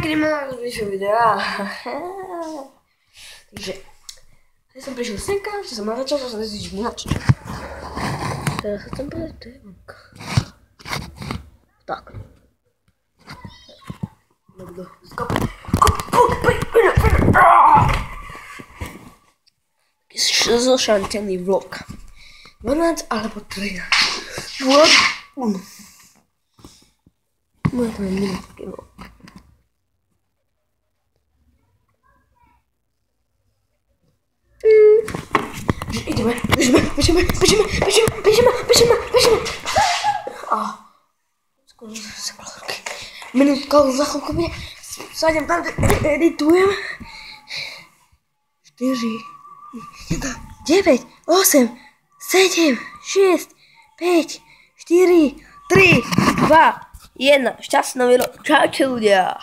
kriminálne zvyšujú videa. Takže, ja som prišiel senka, že som natáčal, že som nezvíš munač. Teraz sa chcem povedať, to je vonka. Tak. Taký zošantený vlog. 12 alebo 13. Vlog. Moje to je minútky vlog. Ideme. Skoro sa kladky. Minútka, za chvíľku bude. Sadem tam, editujem. 4, 9, 8, 7, 6, 5, 4, 3, 2, 1. Šťastný vlog. Čaute ľudia.